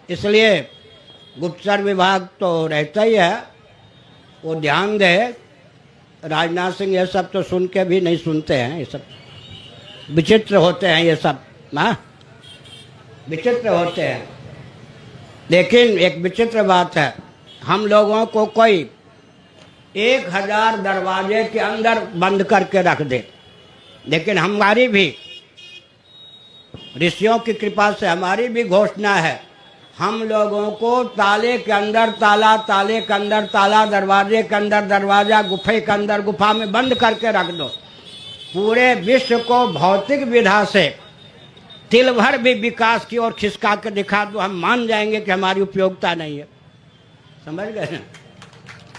इसलिए गुप्तचर विभाग तो रहता ही है, वो ध्यान दे। राजनाथ सिंह ये सब तो सुन के भी नहीं सुनते हैं, ये सब विचित्र होते हैं, ये सब ना विचित्र होते हैं। लेकिन एक विचित्र बात है, हम लोगों को कोई 1000 दरवाजे के अंदर बंद करके रख दे, लेकिन हमारी भी ऋषियों की कृपा से हमारी भी घोषणा है, हम लोगों को ताले के अंदर ताला, ताले के अंदर ताला, दरवाजे के अंदर दरवाजा, गुफे के अंदर गुफा में बंद करके रख दो। पूरे विश्व को भौतिक विधा से तिल भर भी विकास की ओर खिसका के दिखा दो, हम मान जाएंगे कि हमारी उपयोगिता नहीं है। समझ गए ना?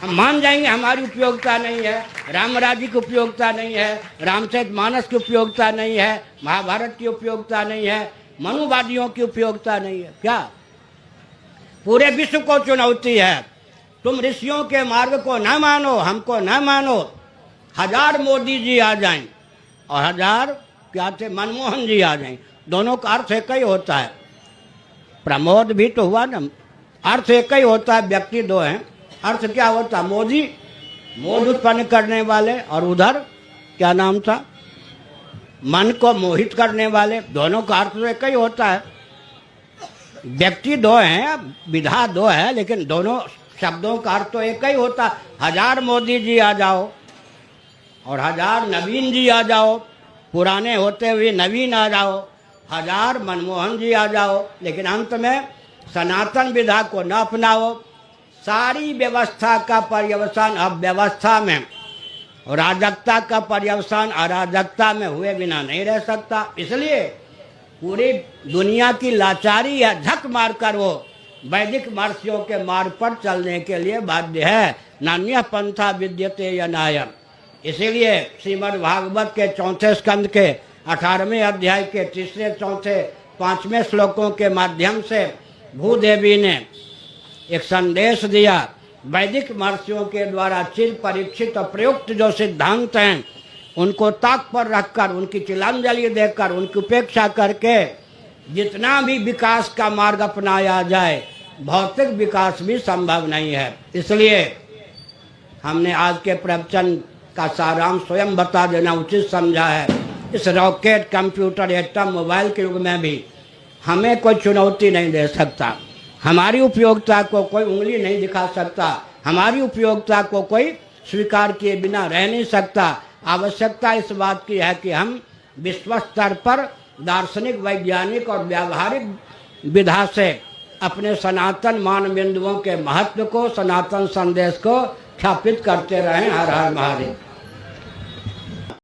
हम मान जाएंगे हमारी उपयोगिता नहीं है, राम राज्य की उपयोगिता नहीं है, रामचरितमानस की उपयोगिता नहीं है, महाभारत की उपयोगिता नहीं है, मनुवादियों की उपयोगिता नहीं है। क्या पूरे विश्व को चुनौती है, तुम ऋषियों के मार्ग को न मानो, हमको न मानो। 1000 मोदी जी आ जाएं और 1000 क्या थे मनमोहन जी आ जाएं, दोनों का अर्थ एक ही होता है। प्रमोद भी तो हुआ ना, अर्थ एक ही होता है, व्यक्ति दो हैं, अर्थ क्या होता है? मोदी मोद उत्पन्न करने वाले, और उधर क्या नाम था, मन को मोहित करने वाले। दोनों का अर्थ तो एक ही होता है। व्यक्ति दो हैं, विधा दो है, लेकिन दोनों शब्दों का अर्थ तो एक ही होता है। 1000 मोदी जी आ जाओ और 1000 नवीन जी आ जाओ, पुराने होते हुए नवीन आ जाओ, 1000 मनमोहन जी आ जाओ, लेकिन अंत में सनातन विधा को न अपनाओ। सारी व्यवस्था का पर्यवसान अव्यवस्था में, और राजकता का पर्यवसान अराजकता में हुए बिना नहीं रह सकता। इसलिए पूरी दुनिया की लाचारी है, झक मार कर वो वैदिक महर्षियों के मार्ग पर चलने के लिए बाध्य है। नान्य पंथा विद्यते यनायम। इसीलिए श्रीमद् भागवत के 4 स्कंद के 18वें अध्याय के 3, 4, 5वें श्लोकों के माध्यम से भूदेवी ने एक संदेश दिया। वैदिक महर्षियों के द्वारा चिर परीक्षित और प्रयुक्त जो सिद्धांत हैं, उनको ताक पर रखकर, उनकी तिलांजलि देकर, उनकी उपेक्षा करके जितना भी विकास का मार्ग अपनाया जाए, भौतिक विकास भी संभव नहीं है। इसलिए हमने आज के प्रवचन का सारांश स्वयं बता देना उचित समझा है। इस रॉकेट, कंप्यूटर, एटम, मोबाइल के युग में भी हमें कोई चुनौती नहीं दे सकता, हमारी उपयोगिता को कोई उंगली नहीं दिखा सकता, हमारी उपयोगिता को कोई स्वीकार किए बिना रह नहीं सकता। आवश्यकता इस बात की है कि हम विश्व स्तर पर दार्शनिक, वैज्ञानिक और व्यावहारिक विधा से अपने सनातन मान बिंदुओं के महत्व को, सनातन संदेश को स्थापित करते रहें। हर हर महादेव।